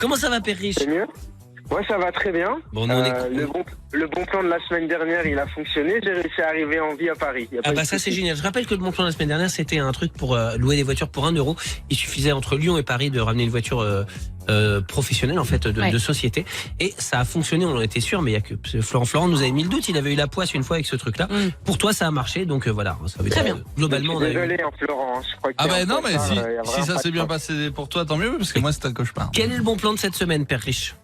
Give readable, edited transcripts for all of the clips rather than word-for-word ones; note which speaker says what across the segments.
Speaker 1: Comment ça va, Père Riche?
Speaker 2: C'est mieux? Moi, ça va très bien.
Speaker 1: Bon, nous, on est
Speaker 2: le bon plan de la semaine dernière, il a fonctionné. J'ai réussi à arriver en vie à Paris.
Speaker 1: Ah bah ça c'est génial. Je rappelle que le bon plan de la semaine dernière c'était un truc pour louer des voitures pour 1 euro. Il suffisait entre Lyon et Paris de ramener une voiture professionnelle en fait de société et ça a fonctionné, on en était sûr, mais il y a que Florent nous avait mis le doute, il avait eu la poisse une fois avec ce truc là. Pour toi ça a marché donc voilà, ça veut
Speaker 3: Très
Speaker 1: dire,
Speaker 3: bien.
Speaker 1: globalement on a eu...
Speaker 2: Désolé Florent, je crois que
Speaker 4: Ah bah non mais si ça s'est bien
Speaker 2: passé.
Speaker 4: passé pour toi tant mieux parce que moi c'est un cauchemar.
Speaker 1: Quel est le bon plan de cette semaine, Père Riche?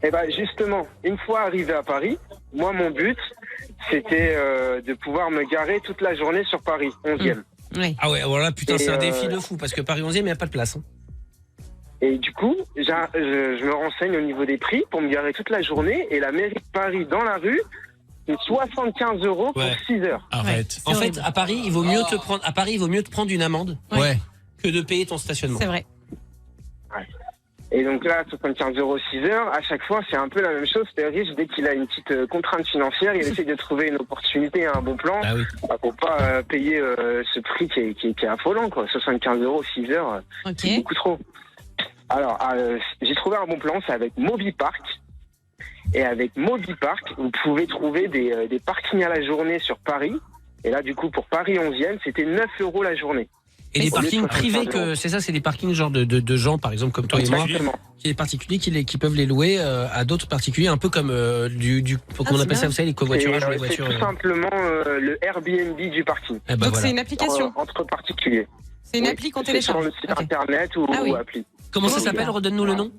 Speaker 2: Eh ben justement, une fois arrivé à Paris, moi mon but c'était de pouvoir me garer toute la journée sur Paris, 11e.
Speaker 3: Oui.
Speaker 1: Ah ouais, alors là putain
Speaker 2: Et,
Speaker 1: c'est un défi de fou parce que Paris 11e il n'y a pas de place. Hein.
Speaker 2: Et du coup, je me renseigne au niveau des prix pour me garer toute la journée et la mairie de Paris dans la rue, c'est 75 € pour 6 heures.
Speaker 4: Arrête.
Speaker 1: En fait à Paris il vaut mieux te prendre une amende
Speaker 4: Ouais.
Speaker 1: que de payer ton stationnement.
Speaker 3: C'est vrai.
Speaker 2: Et donc là, 75 € 6 heures, à chaque fois, c'est un peu la même chose. C'est riche, dès qu'il a une petite contrainte financière, il essaie de trouver une opportunité, un bon plan,
Speaker 1: Ah oui.
Speaker 2: pour pas payer ce prix qui est affolant, quoi. 75 € 6 heures, c'est
Speaker 3: Ok.
Speaker 2: beaucoup trop. Alors, j'ai trouvé un bon plan, c'est avec MobiPark. Et avec MobiPark, vous pouvez trouver des parkings à la journée sur Paris. Et là, du coup, pour Paris 11e, c'était 9 € la journée.
Speaker 1: Et des
Speaker 2: au lieu de
Speaker 1: parkings privés,
Speaker 2: 75 €.
Speaker 1: c'est ça, c'est des parkings genre de gens, par exemple, comme toi et moi,
Speaker 2: Exactement.
Speaker 1: qui est particuliers qui peuvent les louer à d'autres particuliers, un peu comme comment on appelle ça, vous savez, les
Speaker 2: Et,
Speaker 1: covoiturages ou les
Speaker 2: c'est
Speaker 1: voitures.
Speaker 2: tout simplement le Airbnb du parking.
Speaker 1: Eh ben
Speaker 3: Donc
Speaker 1: voilà.
Speaker 3: c'est une application.
Speaker 2: Entre particuliers.
Speaker 3: C'est une
Speaker 2: Oui,
Speaker 3: appli qu'on
Speaker 2: c'est
Speaker 3: télécharge.
Speaker 2: sur le site
Speaker 3: Ok.
Speaker 2: internet ou,
Speaker 3: Ah oui.
Speaker 2: ou appli.
Speaker 1: Comment ça
Speaker 3: Oh,
Speaker 1: s'appelle?
Speaker 3: bien.
Speaker 1: Redonne-nous le nom.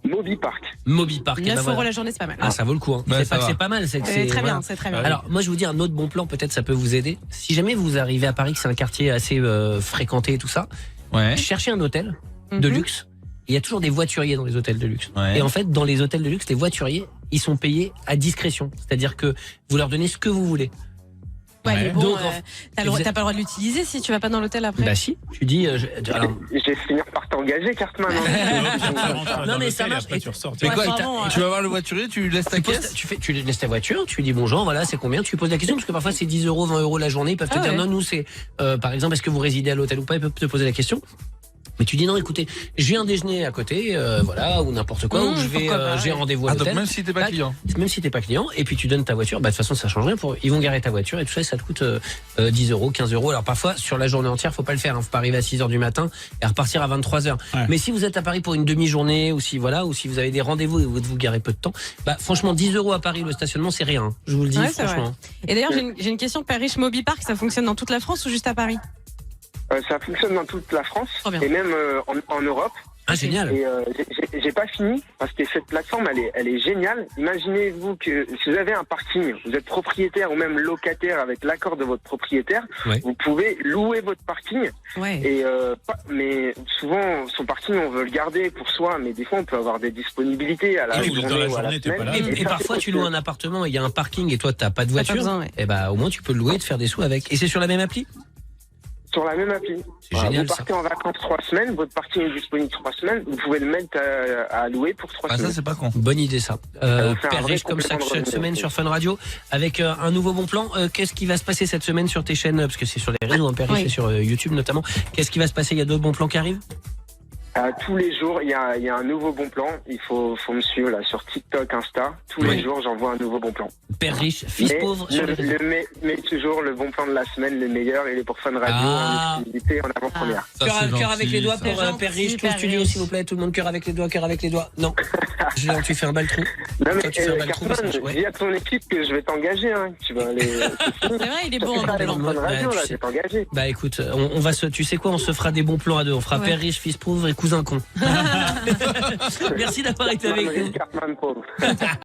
Speaker 2: MobiPark.
Speaker 1: MobiPark.
Speaker 3: 9 € la journée, c'est pas mal.
Speaker 1: Ah, ça vaut le coup. Hein.
Speaker 4: Ouais,
Speaker 1: C'est
Speaker 4: ça
Speaker 1: pas que
Speaker 4: va.
Speaker 1: c'est pas mal. C'est que
Speaker 3: C'est très
Speaker 1: voilà.
Speaker 3: bien, c'est très bien.
Speaker 1: Alors, moi, je vous dis un autre bon plan, peut-être ça peut vous aider. Si jamais vous arrivez à Paris, que c'est un quartier assez fréquenté et tout ça,
Speaker 4: Ouais.
Speaker 1: cherchez un hôtel de
Speaker 3: Mhm.
Speaker 1: luxe. Il y a toujours des voituriers dans les hôtels de luxe.
Speaker 4: Ouais.
Speaker 1: Et en fait, dans les hôtels de luxe, les voituriers, ils sont payés à discrétion. C'est-à-dire que vous leur donnez ce que vous voulez.
Speaker 3: Ouais, mais bon,
Speaker 1: Donc,
Speaker 3: t'as pas le droit de l'utiliser si tu vas pas dans l'hôtel après.
Speaker 1: Bah si, tu dis... alors,
Speaker 2: Je vais finir par t'engager, Cartman.
Speaker 1: non mais ça marche.
Speaker 4: Mais
Speaker 3: Ouais,
Speaker 4: quoi,
Speaker 3: vraiment,
Speaker 4: tu vas voir le voiturier, tu lui laisses ta
Speaker 1: Tu, poses
Speaker 4: caisse
Speaker 1: tu laisses ta voiture, tu lui dis bonjour, voilà, c'est combien, tu lui poses la question, parce que parfois c'est 10 €, 20 € la journée, ils peuvent te
Speaker 3: Ah
Speaker 1: dire
Speaker 3: ouais.
Speaker 1: non, nous c'est, par exemple, est-ce que vous résidez à l'hôtel ou pas, ils peuvent te poser la question. Mais tu dis non, écoutez, j'ai un déjeuner à côté, voilà, ou n'importe quoi, ou je vais,
Speaker 3: pourquoi pas,
Speaker 1: j'ai un
Speaker 3: ouais.
Speaker 1: rendez-vous à
Speaker 4: Ah donc
Speaker 1: l'hôtel.
Speaker 4: même si t'es pas
Speaker 1: Bah,
Speaker 4: client.
Speaker 1: Même si t'es pas client, et puis tu donnes ta voiture, bah de toute façon ça change rien. Ils vont garer ta voiture et tout ça, et ça te coûte 10 €, 15 €. Alors parfois sur la journée entière, faut pas le faire. Hein, faut pas arriver à 6 h du matin et repartir à 23 h.
Speaker 5: Ouais.
Speaker 1: Mais si vous êtes à Paris pour une demi-journée ou si voilà, ou si vous avez des rendez-vous et vous garez peu de temps, bah franchement 10 € à Paris le stationnement c'est rien. Hein, je vous le dis
Speaker 3: Ouais, c'est
Speaker 1: franchement.
Speaker 3: Et d'ailleurs, j'ai une question. Père Riche, MobiPark, ça fonctionne dans toute la France ou juste à Paris?
Speaker 2: Ça fonctionne dans toute la France
Speaker 3: Trop bien.
Speaker 2: et même en Europe.
Speaker 1: Ah génial.
Speaker 2: Et j'ai pas fini parce que cette plateforme, elle est géniale. Imaginez-vous que si vous avez un parking, vous êtes propriétaire ou même locataire avec l'accord de votre propriétaire,
Speaker 1: Ouais.
Speaker 2: vous pouvez louer votre parking.
Speaker 3: Ouais.
Speaker 2: Et mais souvent, son parking, on veut le garder pour soi, mais des fois, on peut avoir des disponibilités à la
Speaker 5: Oui, ou dans la
Speaker 2: journée ou à la
Speaker 5: journée, t'es pas
Speaker 2: semaine.
Speaker 5: là.
Speaker 1: Et
Speaker 2: ça,
Speaker 1: parfois
Speaker 2: c'est
Speaker 1: tu loues un appartement et il y a un parking et toi t'as pas de voiture.
Speaker 3: besoin, ouais.
Speaker 1: Et bah au moins tu peux le louer et te faire des sous avec. Et c'est sur la même appli.
Speaker 2: sur la même appli.
Speaker 1: C'est génial,
Speaker 2: vous partez en vacances 3 semaines, votre parking est disponible 3 semaines, vous pouvez le mettre à louer pour 3
Speaker 4: Ah ça
Speaker 2: semaines.
Speaker 4: c'est pas con.
Speaker 1: Bonne idée ça.
Speaker 2: vous fait un
Speaker 1: Père
Speaker 2: vrai
Speaker 1: Riche comme ça
Speaker 2: complément de
Speaker 1: chaque
Speaker 2: revenu.
Speaker 1: semaine sur Fun Radio avec un nouveau bon plan. Qu'est-ce qui va se passer cette semaine sur tes chaînes parce que c'est sur les réseaux, hein, Père Riche,
Speaker 3: Oui.
Speaker 1: et sur YouTube notamment. Qu'est-ce qui va se passer? Il y a d'autres bons plans qui arrivent?
Speaker 2: Tous les jours, il y a un nouveau bon plan. Il faut me suivre là sur TikTok, Insta. Tous
Speaker 1: Oui.
Speaker 2: les jours, j'envoie un nouveau bon plan.
Speaker 1: Père Riche, fils
Speaker 2: Mais,
Speaker 1: pauvre sur les réseaux.
Speaker 2: mais toujours le bon plan de la semaine, le meilleur, il est pour Fun Radio
Speaker 1: Ah.
Speaker 2: en exclusivité, en avant-première.
Speaker 4: Ça, c'est
Speaker 1: Cœur avec
Speaker 4: gentil,
Speaker 1: les doigts
Speaker 4: ça.
Speaker 1: pour
Speaker 3: C'est
Speaker 1: Père Riche,
Speaker 3: gentil,
Speaker 1: tout le
Speaker 3: Père
Speaker 1: studio
Speaker 3: Riche.
Speaker 1: s'il vous plaît, tout le monde cœur avec les doigts, cœur avec les doigts. Non, tu fais un bal trou.
Speaker 2: Non mais
Speaker 1: Toi, tu fais un bal trou,
Speaker 2: Cartman,
Speaker 1: ça, ouais.
Speaker 2: dis à ton équipe que je vais t'engager. Hein. Tu vas aller.
Speaker 3: C'est vrai, il est bon en
Speaker 2: Aller
Speaker 3: bon
Speaker 2: dans
Speaker 3: plan.
Speaker 2: Fun Radio,
Speaker 1: Ouais,
Speaker 2: là,
Speaker 1: tu
Speaker 2: je vais
Speaker 1: sais.
Speaker 2: t'engager.
Speaker 1: Bah écoute, on va tu sais quoi, on se fera des bons plans à deux. On fera
Speaker 3: Ouais.
Speaker 1: Père Riche, fils pauvre et cousin con. Merci d'avoir été avec nous.
Speaker 2: Cartman pauvre.